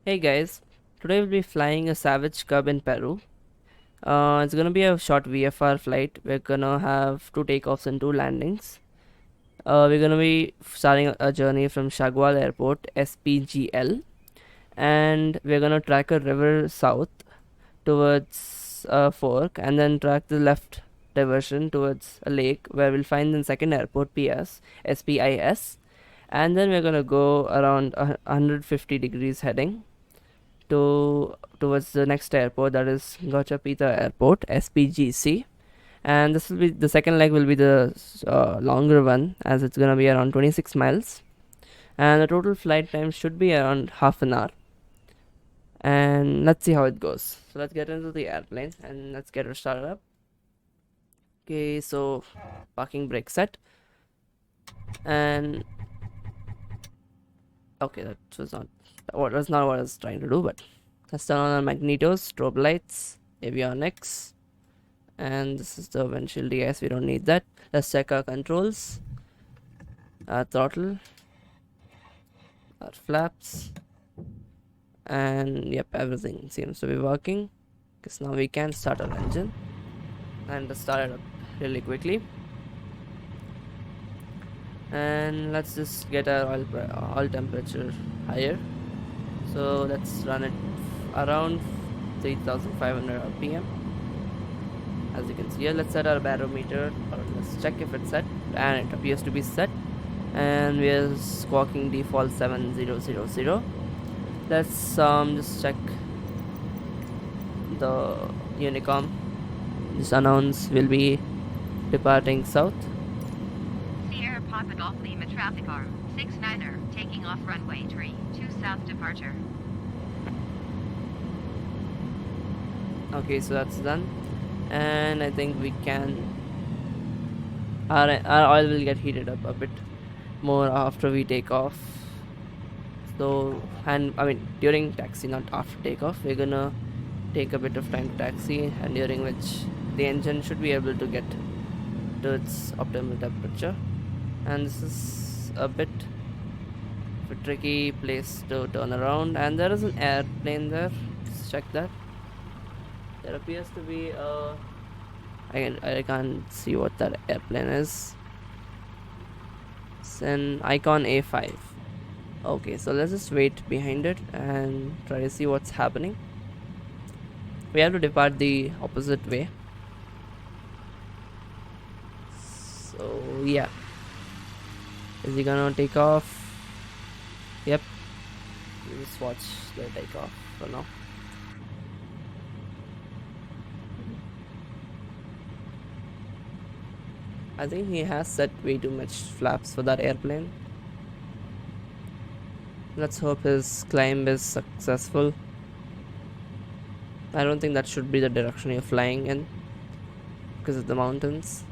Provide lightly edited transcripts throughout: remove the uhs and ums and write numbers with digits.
Hey guys, today we'll be flying a Savage Cub in Peru. It's gonna be a short VFR flight. We're gonna have two takeoffs and two landings. We're gonna be starting a journey from Shagwal Airport, SPGL, and we're gonna track a river south towards a fork, and then track the left diversion towards a lake where we'll find the second airport, SPIS, and then we're gonna go around 150 degrees heading towards the next airport, that is Gachapita Airport, SPGC. And this will be the second leg, will be the longer one, as it's gonna be around 26 miles, and the total flight time should be around half an hour. And let's see how it goes. So let's get into the airplane and let's get it started up. Okay, so parking brake set, and okay, that was not what I was trying to do, but let's turn on our magnetos, strobe lights, avionics, and this is the windshield device. We don't need that. Let's check our controls, our throttle, our flaps, and yep, everything seems to be working. Because now we can start our engine and start it up really quickly. And let's just get our oil temperature higher. So let's run it around 3500 rpm. As you can see here, let's set our barometer, or let's check if it's set, and it appears to be set, and we are squawking default 7000. Let's just check the unicom. Just announce we'll be departing south. Sierra Papa Golf Lima traffic arm 69er taking off runway 32 south departure. Okay, so that's done, and I think we can. Our oil will get heated up a bit more after we take off. So, and I mean during taxi, not after takeoff. We're gonna take a bit of time to taxi, and during which the engine should be able to get to its optimal temperature. And this is a bit of a tricky place to turn around, and there is an airplane there. Let's check that. There appears to be a I can't see what that airplane is. It's an Icon A5. Okay, so let's just wait behind it and try to see what's happening. We have to depart the opposite way. So yeah, is he gonna take off? Yep, we'll just watch the takeoff for now. I think he has set way too much flaps for that airplane. Let's hope his climb is successful. I don't think that should be the direction you're flying in because of the mountains.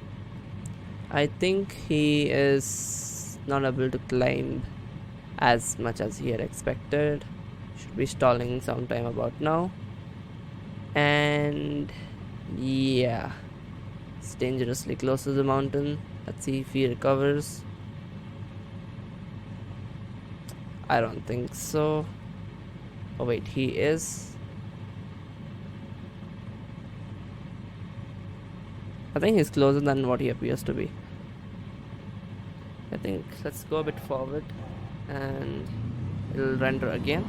I think he is not able to climb as much as he had expected. Should be stalling sometime about now. And yeah, it's dangerously close to the mountain. Let's see if he recovers. I don't think so. Oh wait, he is. I think he's closer than what he appears to be. I think let's go a bit forward and it'll render again.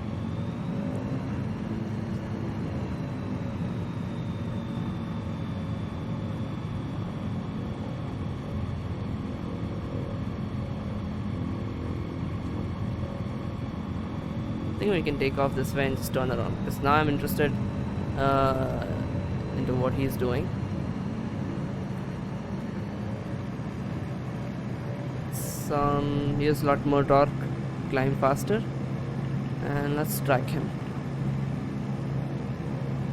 I think we can take off this way and just turn around, because now I'm interested into what he's doing. He has a lot more torque, climb faster, and let's track him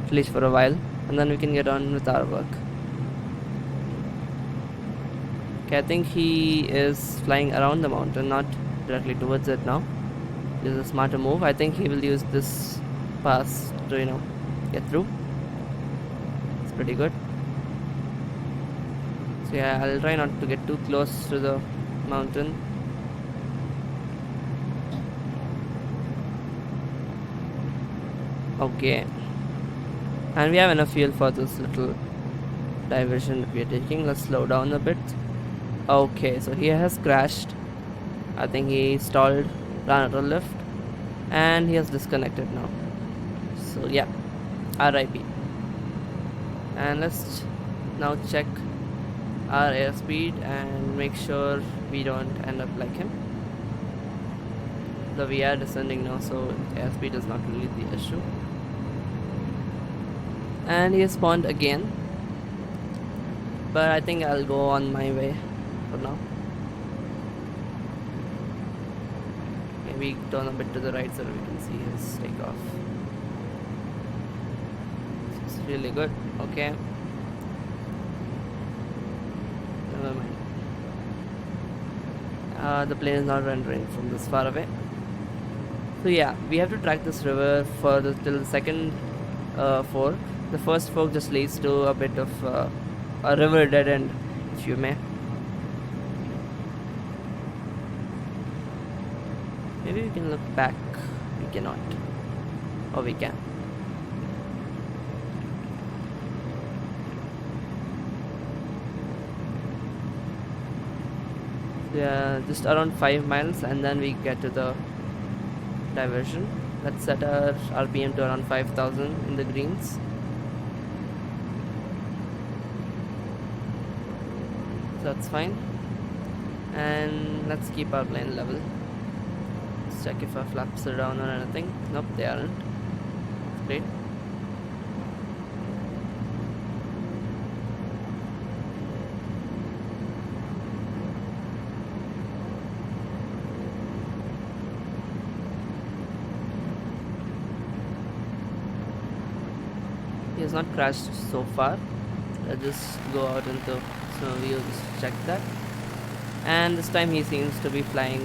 at least for a while, and then we can get on with our work. Okay, I think he is flying around the mountain, not directly towards it now. This is a smarter move. I think he will use this pass to get through. It's pretty good. So yeah, I'll try not to get too close to the mountain. Okay, and we have enough fuel for this little diversion that we are taking. Let's slow down a bit. Okay, so he has crashed. I think he stalled, ran out of lift, and he has disconnected now. So yeah, RIP. And let's now check our airspeed and make sure we don't end up like him. The we are descending now, so airspeed is not really the issue. And he has spawned again, but I think I'll go on my way for now. Maybe turn a bit to the right so that we can see his takeoff. It's really good. Okay. Never mind. The plane is not rendering from this far away. So yeah, we have to track this river for till the second fork. The first fork just leads to a bit of a river dead end, if you may. Maybe we can look back. We cannot. Or we can. Yeah, just around 5 miles and then we get to the diversion. Let's set our RPM to around 5,000 in the greens. So that's fine. And let's keep our plane level. Let's check if our flaps are down or anything. Nope, they aren't. That's great. He has not crashed so far. Let's just go out into snow view, just check that. And this time he seems to be flying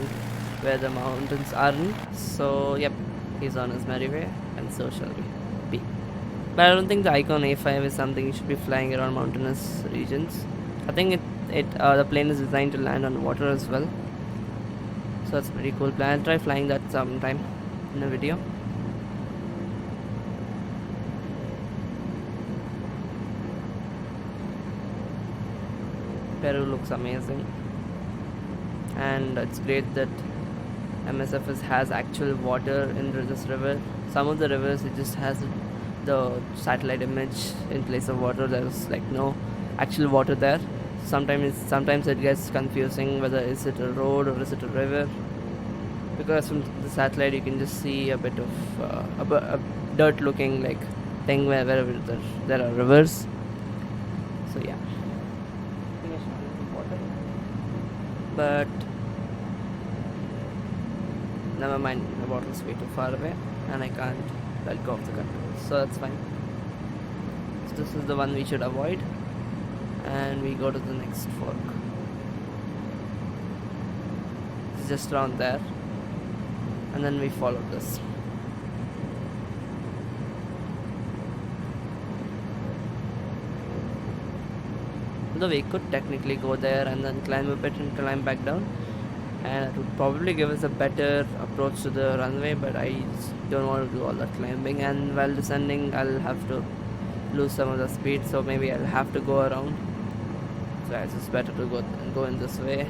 where the mountains aren't. So yep, he's on his merry way, and so shall we be. But I don't think the Icon A5 is something you should be flying around mountainous regions. I think the plane is designed to land on water as well. So that's a pretty cool plan. I'll try flying that sometime in a video. Peru looks amazing, and it's great that MSFS has actual water in this river. Some of the rivers it just has the satellite image in place of water. There's like no actual water there. Sometimes it gets confusing whether is it a road or is it a river, because from the satellite you can just see a bit of a dirt looking like thing wherever there are rivers. So yeah, but never mind, the bottle's way too far away and I can't let go of the controls, so that's fine. So this is the one we should avoid, and we go to the next fork. It's just around there, and then we follow this. Though we could technically go there and then climb a bit and climb back down, and it would probably give us a better approach to the runway, but I just don't want to do all that climbing, and while descending I'll have to lose some of the speed, so maybe I'll have to go around. So it's just better to go in this way.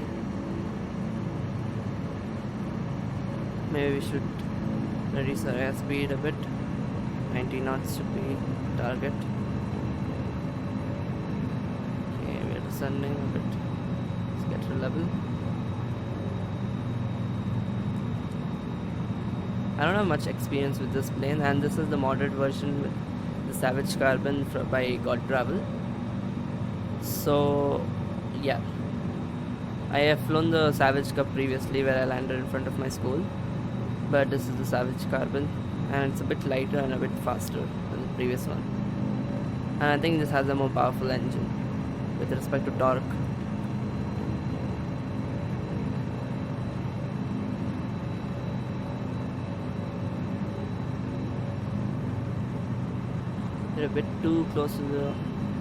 Maybe we should reduce our airspeed a bit. 90 knots should be target. Okay, we are descending a bit. Let's get to level. I don't have much experience with this plane, and this is the modded version with the Savage Carbon by God Travel. So yeah, I have flown the Savage Cup previously where I landed in front of my school, but this is the Savage Carbon, and it's a bit lighter and a bit faster than the previous one, and I think this has a more powerful engine with respect to torque. We're a bit too close to the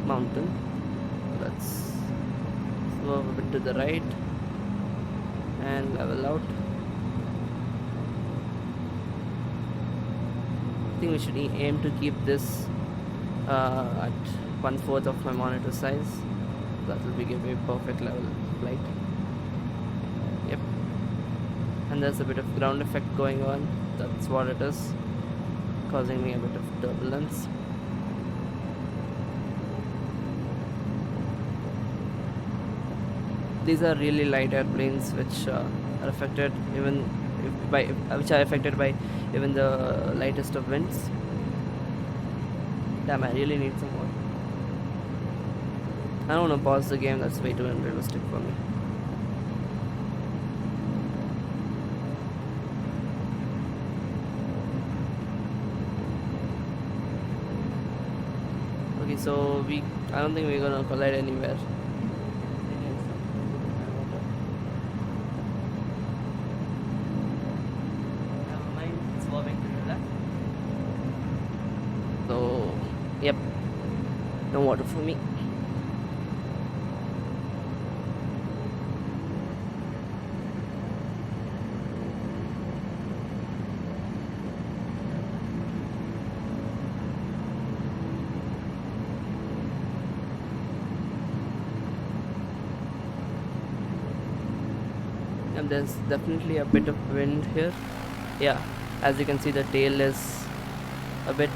mountain. Let's swerve a bit to the right and level out. think we should aim to keep this at 1/4 of my monitor size. That will give me a perfect level flight. Yep. And there's a bit of ground effect going on. That's what it is, causing me a bit of turbulence. These are really light airplanes which are affected even which are affected by even the lightest of winds. Damn, I really need some more. I don't want to pause the game, that's way too unrealistic for me. Okay, so I don't think we're gonna collide anywhere. Never mind, it's swerving to the left. So, yep, no water for me. And there's definitely a bit of wind here. Yeah, as you can see, the tail is a bit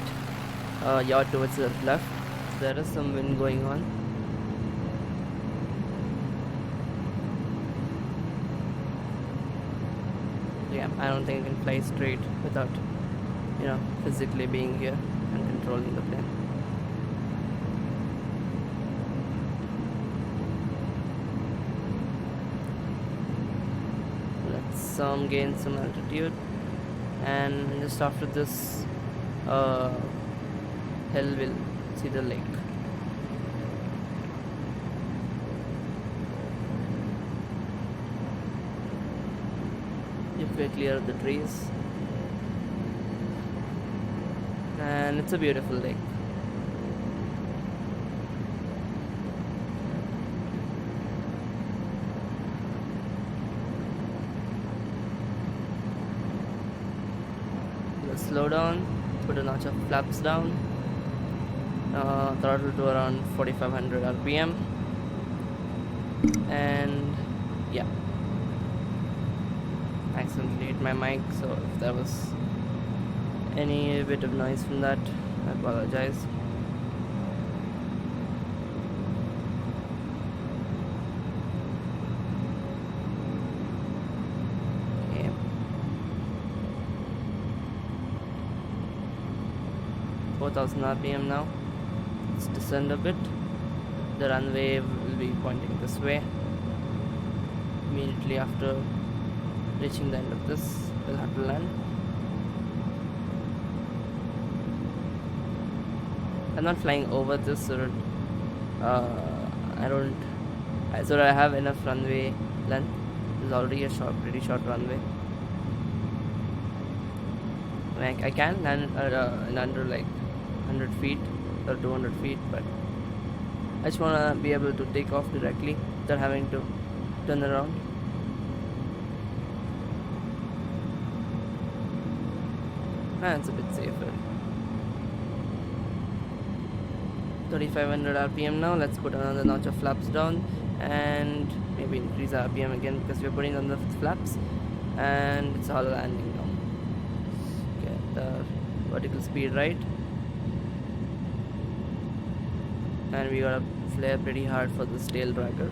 yaw towards the left. There is some wind going on. Yeah, I don't think I can fly straight without, physically being here and controlling the plane. Let's gain some altitude, and just after this hill we'll see the lake. If we clear the trees, and it's a beautiful lake. Let's slow down, put a notch of flaps down, throttle to around 4500 rpm, and yeah, accidentally hit my mic, so if there was any bit of noise from that, I apologize. Okay. 4000 rpm now. Let's descend a bit. The runway will be pointing this way. Immediately after reaching the end of this, we'll have to land. I'm not flying over this, so that I have enough runway length. There's already a pretty short runway. I can land in under like 100 feet or 200 feet, but I just want to be able to take off directly without having to turn around. And it's a bit safer. 3500 rpm now. Let's put another notch of flaps down and maybe increase rpm again because we're putting on the flaps, and it's all landing now. Get the vertical speed right, and we gotta flare pretty hard for this tail dragger.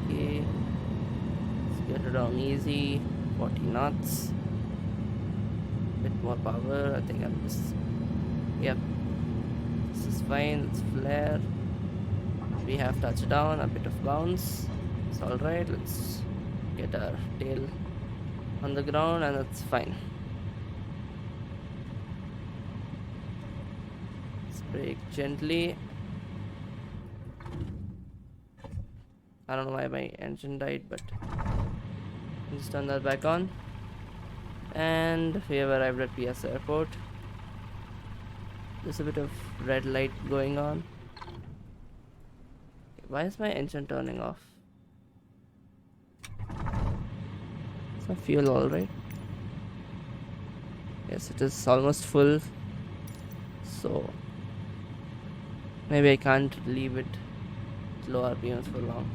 Okay, let's get it on easy. 40 knots, bit more power. I think I'm just, yep, this is fine. Let's flare. We have touchdown, a bit of bounce. It's alright. Let's get our tail on the ground, and that's fine. Let's brake gently. I don't know why my engine died, but just turn that back on, and we have arrived at PS Airport. There's a bit of red light going on. Why is my engine turning off? So fuel all right. Yes, it is almost full. So maybe I can't leave it low RPMs for long.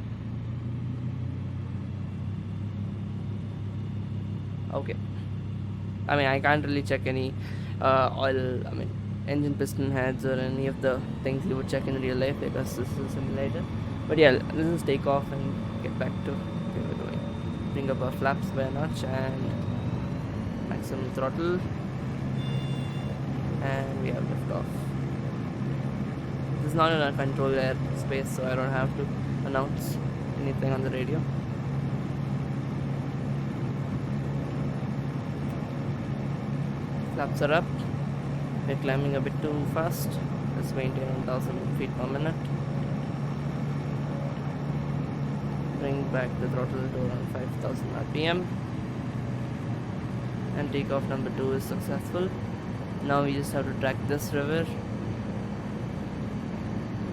Okay. I mean, I can't really check any oil, I mean, engine piston heads or any of the things you would check in real life because this is a simulator. But yeah, let's just take off and get back to where we're going. Bring up our flaps by a notch and maximum throttle, and we have liftoff. This is not in a controlled airspace, so I don't have to announce anything on the radio. Flaps are up. We're climbing a bit too fast. Let's maintain 1000 feet per minute. Bring back the throttle to around 5000 RPM. And takeoff number 2 is successful. Now we just have to track this river.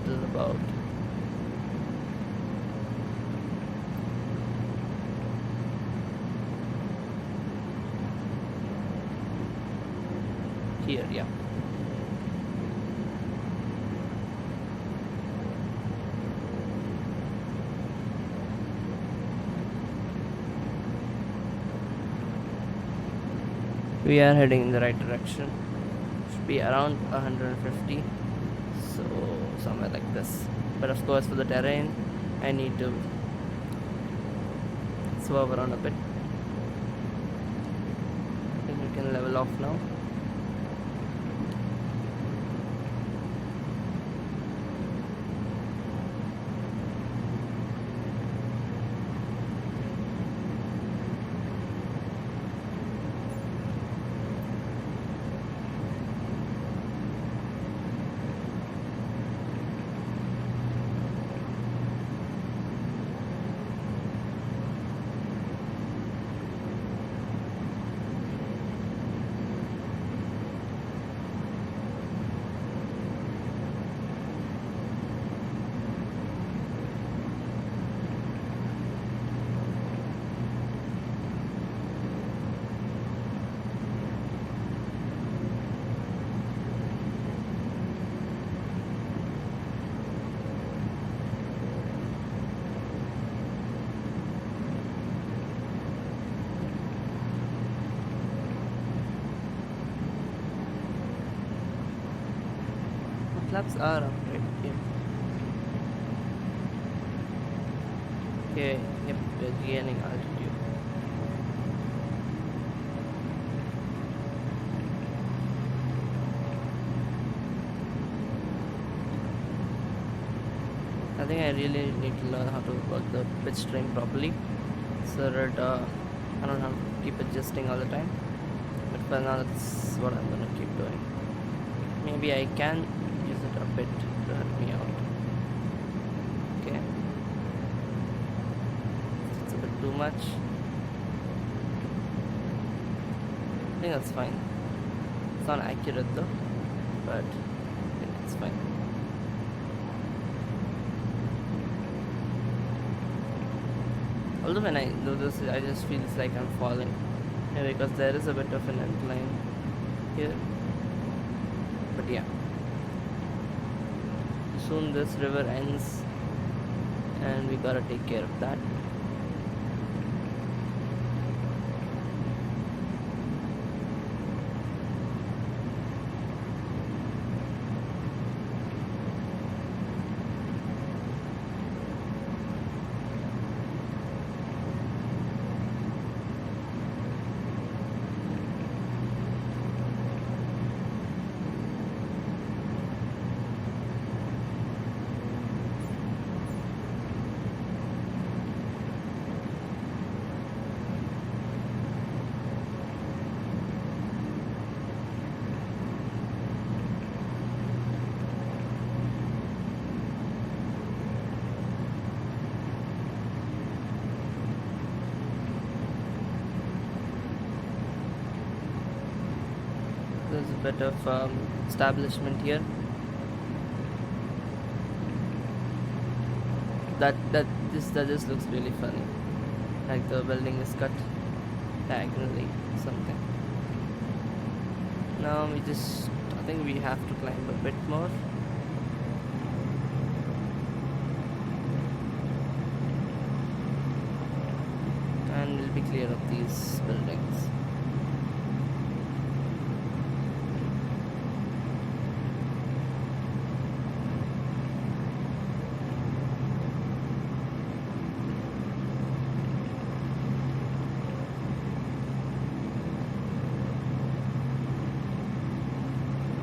It is about here, yeah. We are heading in the right direction. Should be around 150, so somewhere like this. But of course, for the terrain, I need to swerve around a bit. I think we can level off now. Flaps are up, right? Yeah. Okay, yep, we're gaining altitude. I think I really need to learn how to work the pitch string properly so that I don't have to keep adjusting all the time. But for now, that's what I'm gonna keep doing. Maybe I can use it a bit to help me out. Okay. It's a bit too much. I think that's fine. It's not accurate though, but I think it's fine. Although when I do this, I just feel like I'm falling. Yeah, because there is a bit of an incline here. But yeah. Soon this river ends and we gotta take care of that. There's a bit of establishment here. That just looks really funny. Like the building is cut diagonally something. Now we just, I think we have to climb a bit more. And we'll be clear of these buildings.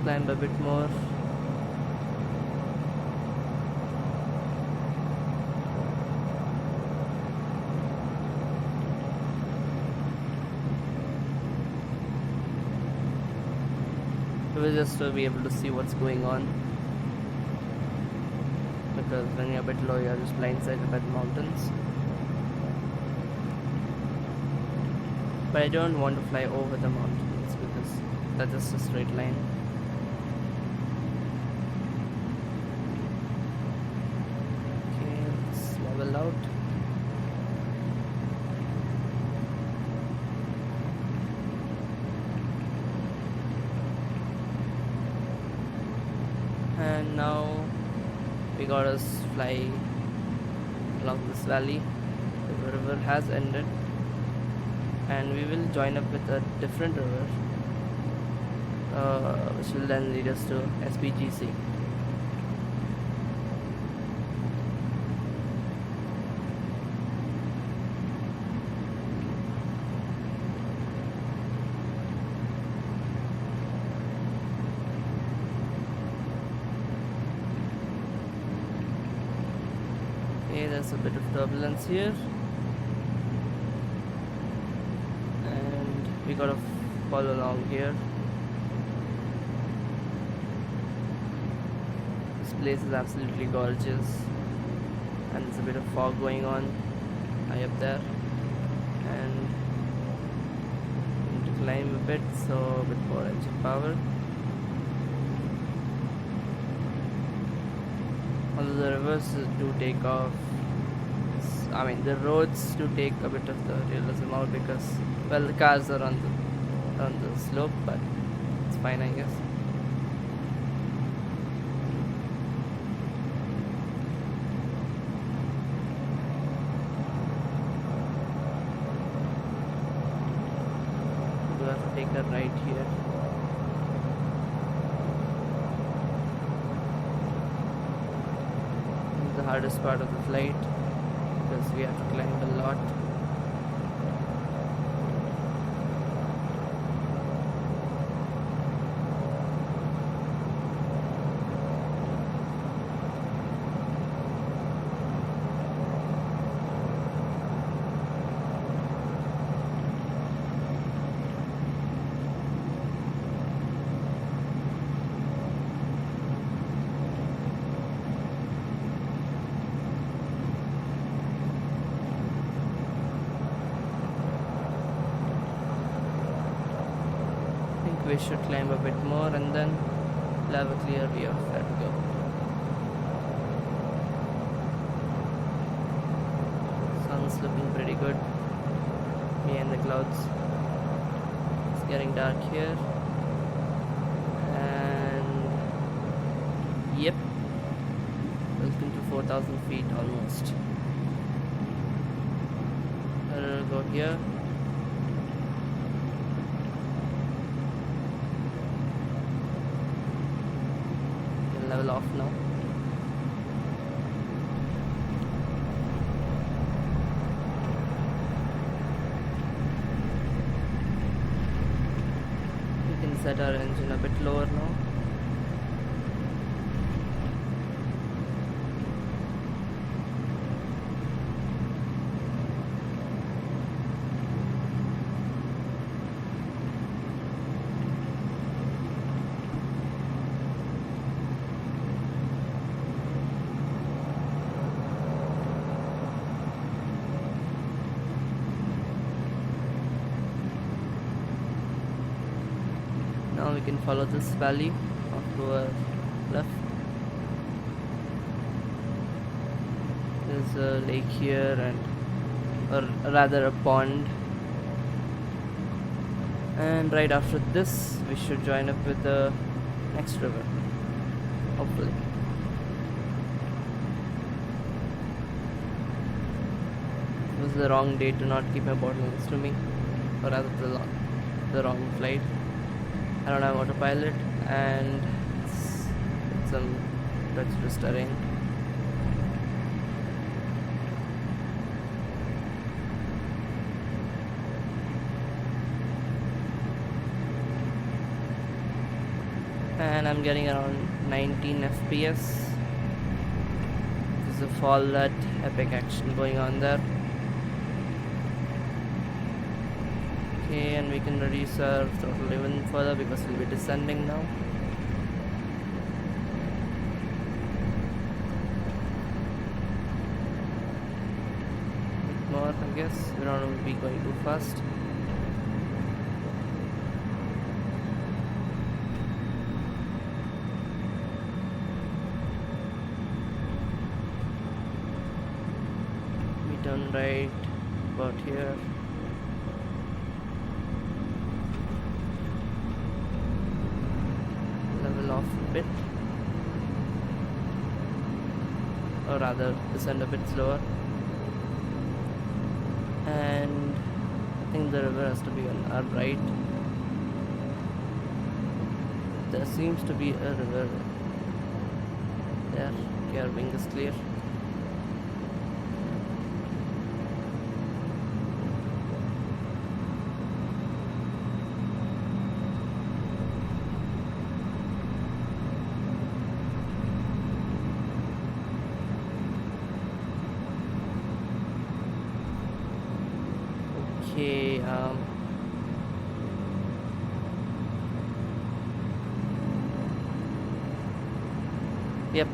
Climb a bit more. We'll just be able to see what's going on, because when you're a bit low, you're just blindsided by the mountains. But I don't want to fly over the mountains because that's just a straight line. Okay, let's level out. And now we gotta fly along this valley. The river has ended, and we will join up with a different river, which will then lead us to SPGC. Okay, there's a bit of turbulence here, and we gotta follow along here. This place is absolutely gorgeous, and there's a bit of fog going on high up there, and we need to climb a bit, so a bit more engine power. Although the rivers do take off, I mean the roads do take a bit of the realism out, because, well, the cars are on the slope, but it's fine, I guess. We have to take a right here. The hardest part of the flight, because we have to climb a lot. We should climb a bit more, and then we'll have a clear view of where to go. Sun's looking pretty good behind the clouds. It's getting dark here, and yep, welcome to 4,000 feet almost. I'll go here. Level off now. We can set our engine a bit lower now. Now we can follow this valley off to our left. There's a lake here, and or rather a pond. And right after this, we should join up with the next river, hopefully. It was the wrong day to not keep my bottle next to me, or rather the wrong flight. I don't have autopilot, and it's some treacherous terrain. And I'm getting around 19 FPS. There's a fall that epic action going on there. Okay, and we can reduce our throttle even further because we'll be descending now. Bit more, I guess. We don't want to be going too fast. Turn right about here. Level off a bit, or rather descend a bit slower. And I think the river has to be on our right. There seems to be a river there. Okay, our wing is clear. Okay, yep,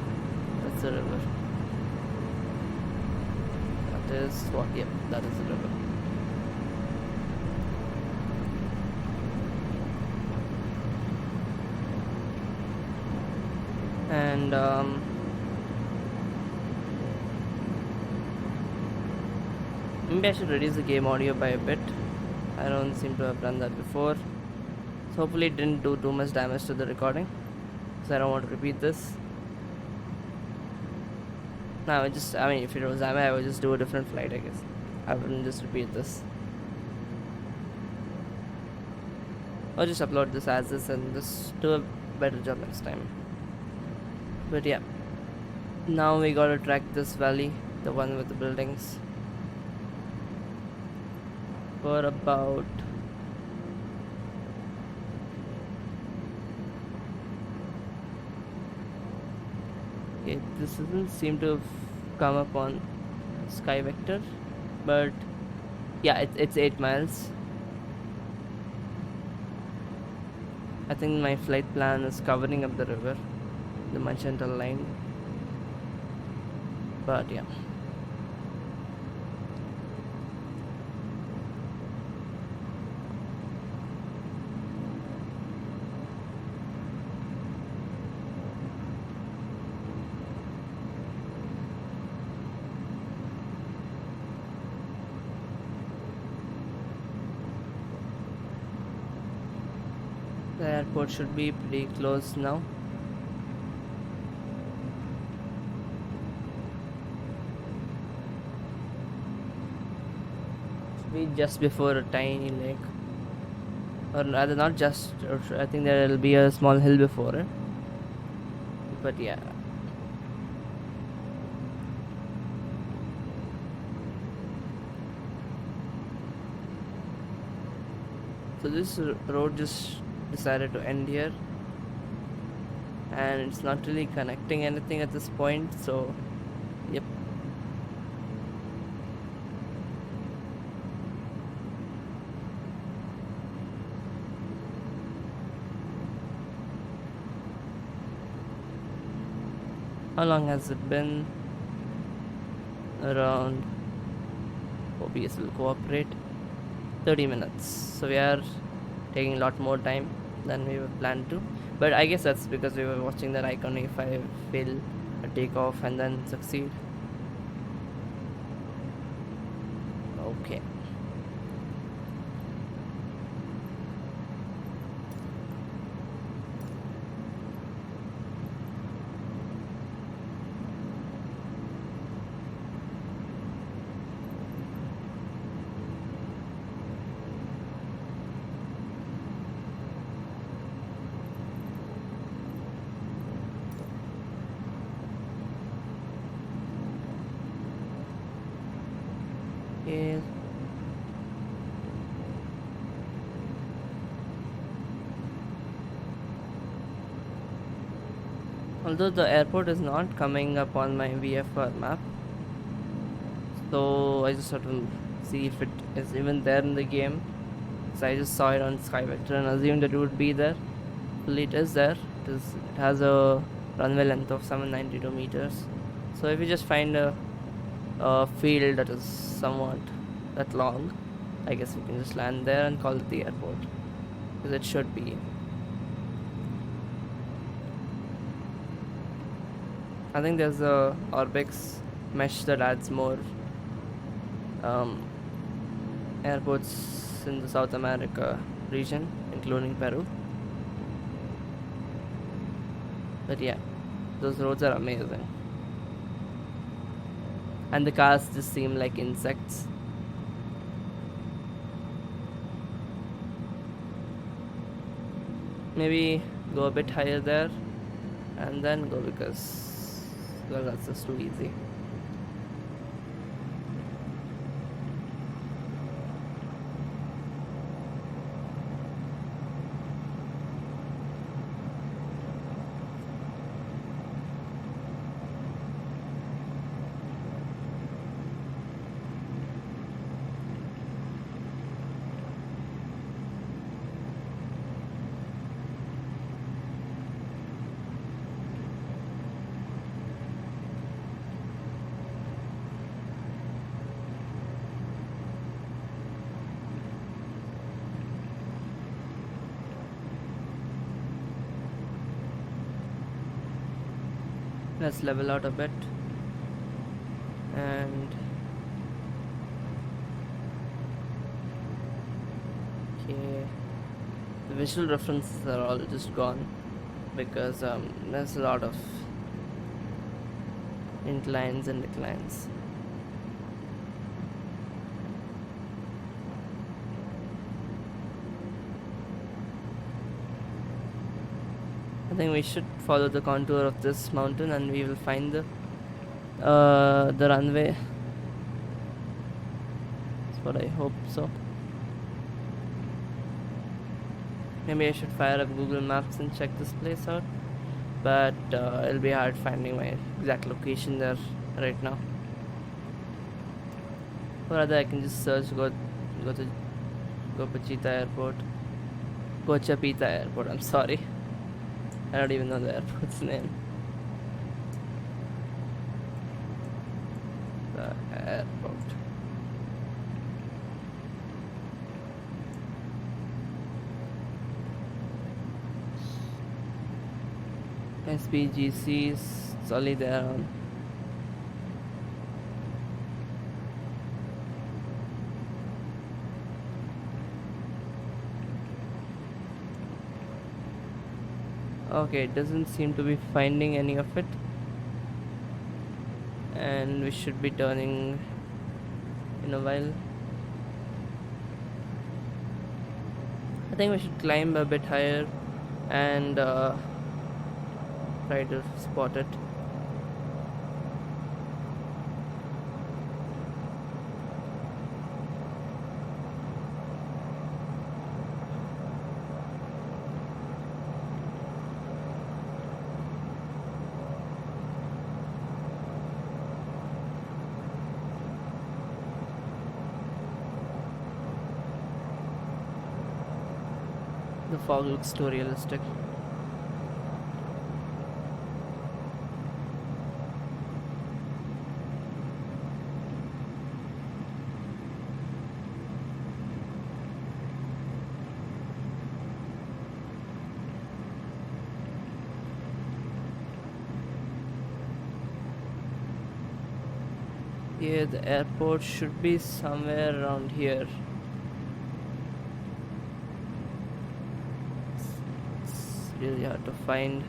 that's the river. That is what, yep, that is the river. And maybe I should reduce the game audio by a bit. I don't seem to have done that before. So hopefully it didn't do too much damage to the recording, so I don't want to repeat this. No, I mean, if it was damage, I would just do a different flight, I guess. I wouldn't just repeat this. I'll just upload this as this and just do a better job next time. But yeah, now we gotta track this valley, the one with the buildings, for about okay, this doesn't seem to have come up on Sky Vector, but yeah, it's 8 miles. I think my flight plan is covering up the river, the magenta line, but yeah. The airport should be pretty close now. Should be just before a tiny lake, or rather not just, or I think there will be a small hill before it, but yeah. So this road just decided to end here, and it's not really connecting anything at this point, so yep. How long has it been? Around, OBS will cooperate, 30 minutes. So we are taking a lot more time than we were planned to, but I guess that's because we were watching that Icon A5 fail a takeoff and then succeed. Okay. Okay. Although the airport is not coming up on my VFR map, so I just have to see if it is even there in the game. So I just saw it on SkyVector and assumed that it would be there. Well, it is there. It has a runway length of 792 meters. So if you just find a field that is somewhat that long, I guess we can just land there and call it the airport, because it should be. I think there's a Orbix mesh that adds more um, airports in the South America region, including Peru. But yeah, those roads are amazing. And the cars just seem like insects. Maybe go a bit higher there and then go, because well, that's just too easy. Let's level out a bit. And okay, the visual references are all just gone, because there's a lot of inclines and declines. I think we should follow the contour of this mountain and we will find the runway. That's what I hope so. Maybe I should fire up Google Maps and check this place out, but it'll be hard finding my exact location there right now. Or rather, I can just search go to Gopachita Airport, Cochapita Airport. I'm sorry, I don't even know the airport's name. The airport. SPGCs, it's only there on. Okay, it doesn't seem to be finding any of it, and we should be turning in a while. I think we should climb a bit higher and try to spot it. The fog looks too realistic. Yeah, the airport should be somewhere around here. It's really hard to find.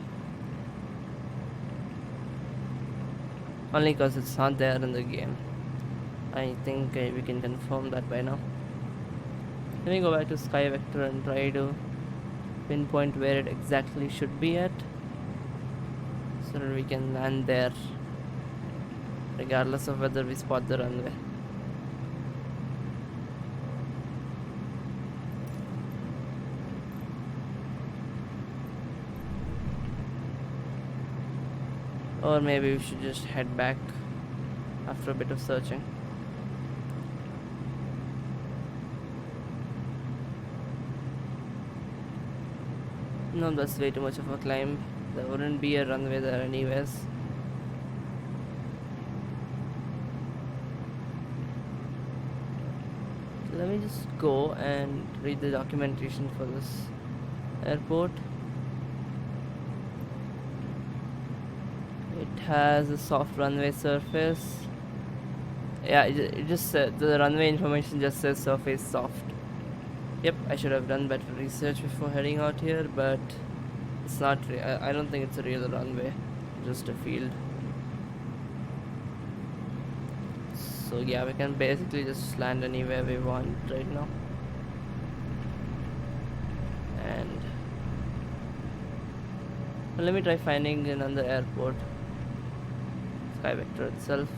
Only because it's not there in the game. I think we can confirm that by now. Let me go back to SkyVector and try to pinpoint where it exactly should be at, so that we can land there regardless of whether we spot the runway. Or maybe we should just head back after a bit of searching. No, that's way too much of a climb. There wouldn't be a runway there anyways. So let me just go and read the documentation for this airport. It has a soft runway surface. Yeah, it just said the runway information just says surface soft. Yep, I should have done better research before heading out here, but it's not. I don't think it's a real runway, just a field. So yeah, we can basically just land anywhere we want right now. And well, let me try finding another airport. Sky Vector itself.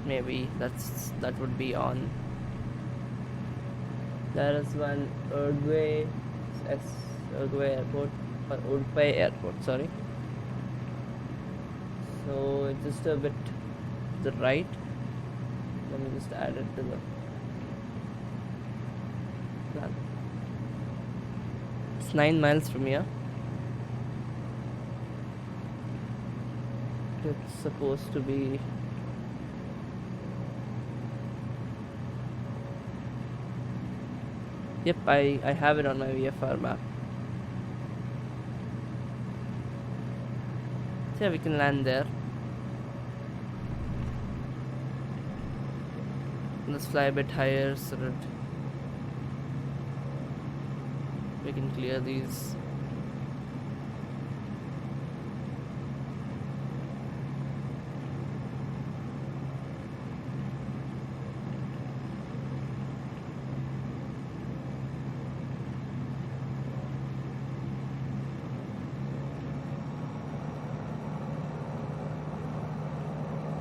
Maybe that would be on. There is one Uruguay airport, or Uruguay airport, sorry. So it's just a bit to the right. Let me just add it to the plan. It's 9 miles from here. It's supposed to be yep, I have it on my VFR map. So yeah, we can land there. Let's fly a bit higher so that we can clear these.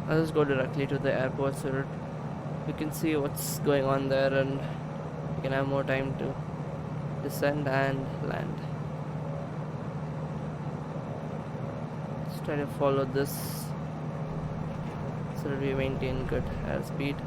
I'll just go directly to the airport so that we can see what's going on there and we can have more time to descend and land. Let's try to follow this so that we maintain good airspeed.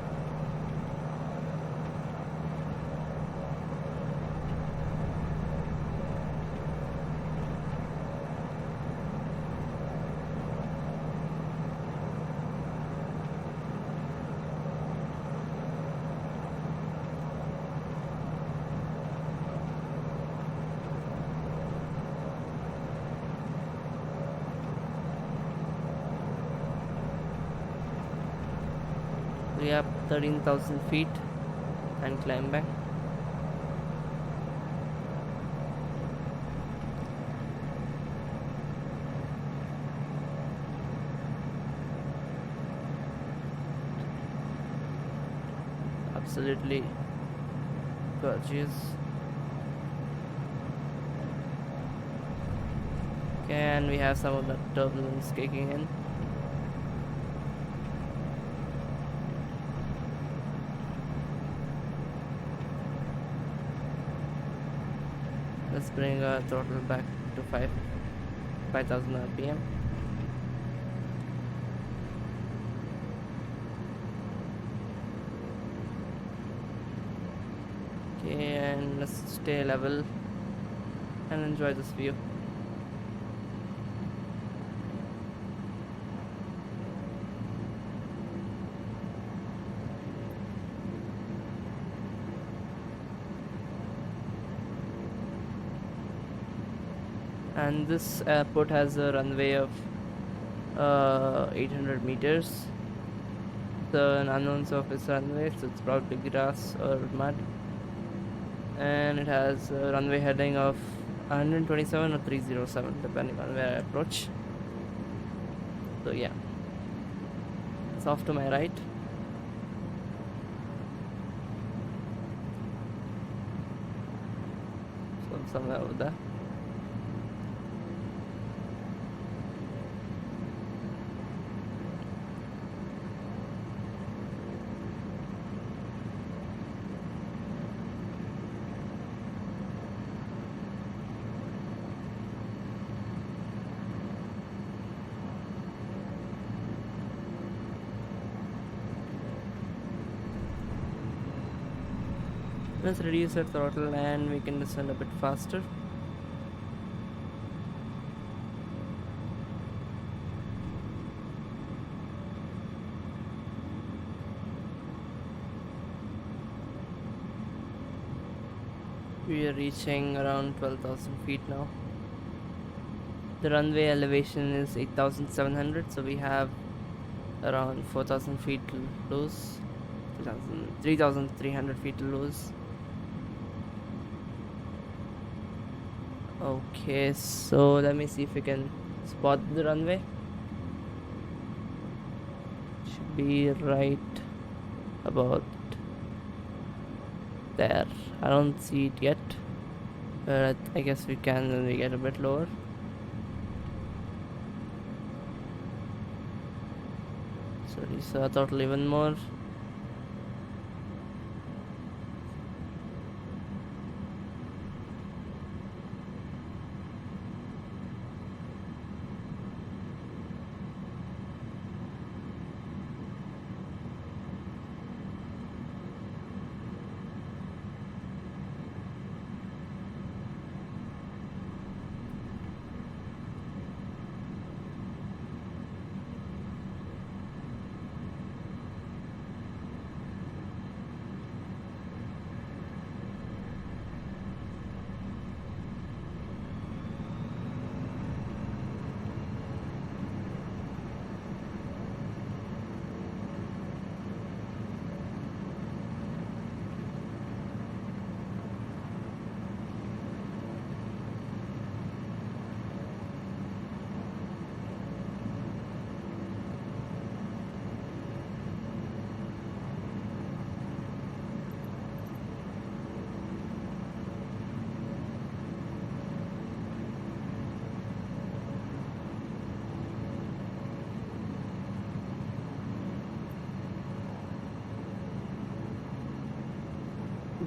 We have 13,000 feet and climb back. Absolutely gorgeous. Okay, and we have some of that turbulence kicking in. Let's bring our throttle back to 5,000 RPM. Okay, and let's stay level and enjoy this view. And this airport has a runway of 800 meters. So an unknown surface runway, so it's probably grass or mud. And it has a runway heading of 127 or 307 depending on where I approach. So yeah, it's off to my right. So somewhere over there. Let's reduce the throttle and we can descend a bit faster. We are reaching around 12,000 feet now. The runway elevation is 8,700, so we have around 4,000 feet to lose, 3,300 feet to lose. Okay, so let me see if we can spot the runway. Should be right about there. I don't see it yet, but I guess we can when we get a bit lower. So reduce our throttle even more.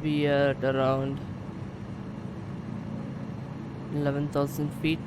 We are at around 11,000 feet.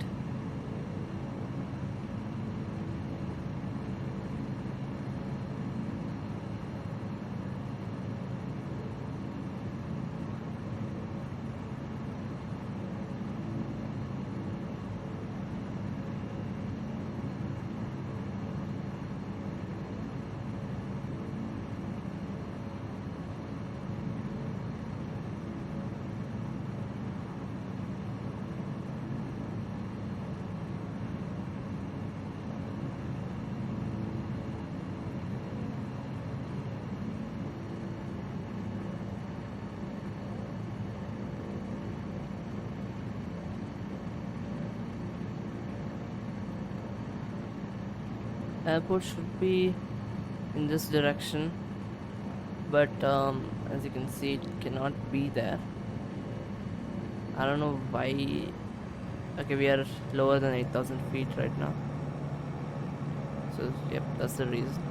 Airport should be in this direction, but as you can see, it cannot be there. I don't know why. Okay, we are lower than 8,000 feet right now, so yep, that's the reason.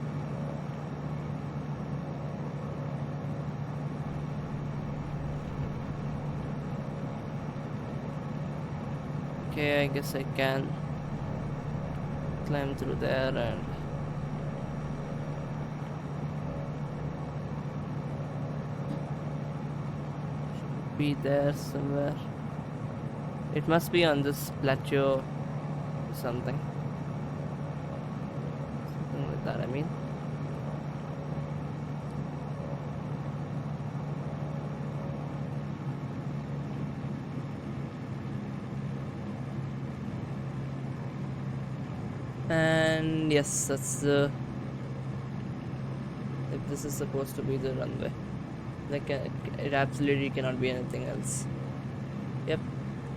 Okay, I guess I can climb through there and should be there somewhere. It must be on this plateau or something like that, I mean. And yes, that's the, if this is supposed to be the runway, like it absolutely cannot be anything else. Yep,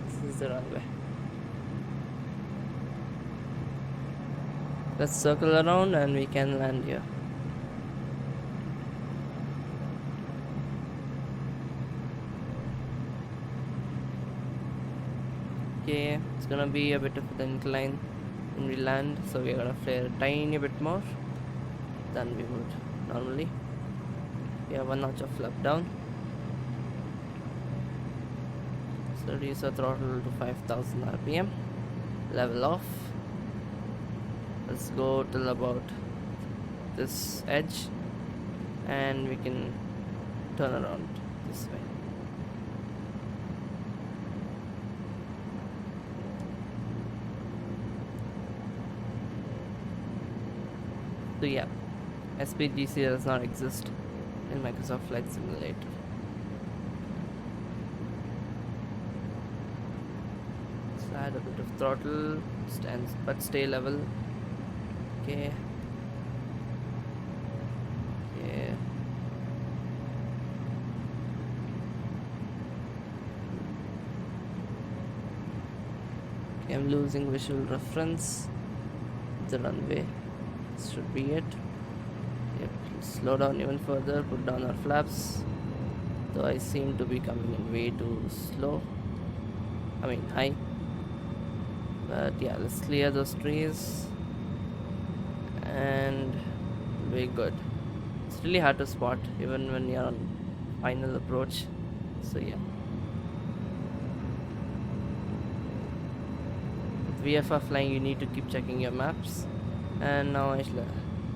this is the runway. Let's circle around and we can land here. Okay, it's gonna be a bit of an incline when we land, so we're gonna flare a tiny bit more than we would normally. We have 1 notch of flap down, so reduce our throttle to 5,000 rpm, level off. Let's go till about this edge and we can turn around this way. So yeah, SPGC does not exist in Microsoft Flight Simulator. So add a bit of throttle, stands but stay level. Okay. Okay. Okay, I'm losing visual reference. The runway. This should be it. Yep, slow down even further, put down our flaps. Though I seem to be coming in way too slow. I mean high. But yeah, let's clear those trees. And we're good. It's really hard to spot even when you're on final approach. So yeah. With VFR flying, you need to keep checking your maps. And now I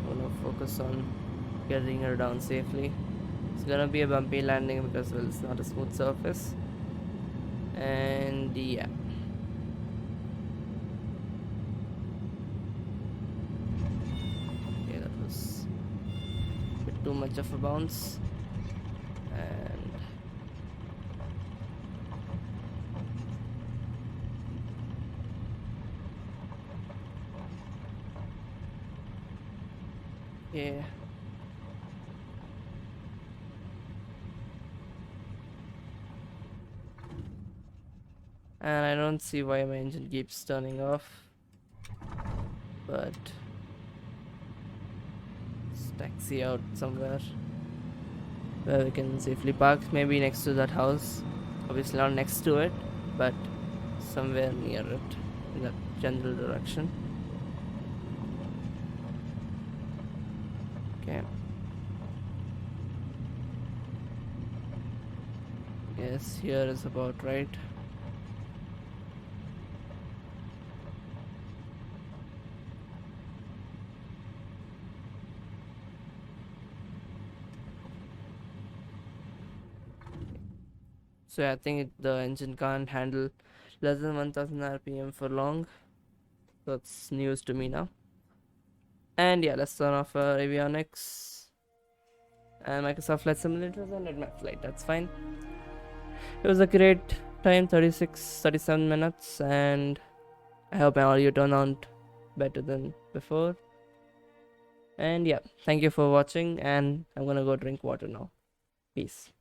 wanna focus on getting her down safely. It's gonna be a bumpy landing because, well, it's not a smooth surface. And yeah. Okay, that was a bit too much of a bounce. And yeah. And I don't see why my engine keeps turning off. But let's taxi out somewhere where we can safely park. Maybe next to that house. Obviously not next to it, but somewhere near it in that general direction. Okay. Yes, here is about right. So I think the engine can't handle less than 1000 RPM for long. That's news to me now. And yeah, let's turn off our avionics. And Microsoft Flight Simulator has ended my flight. That's fine. It was a great time, 37 minutes, and I hope my audio turned out better than before. And yeah, thank you for watching, and I'm gonna go drink water now. Peace.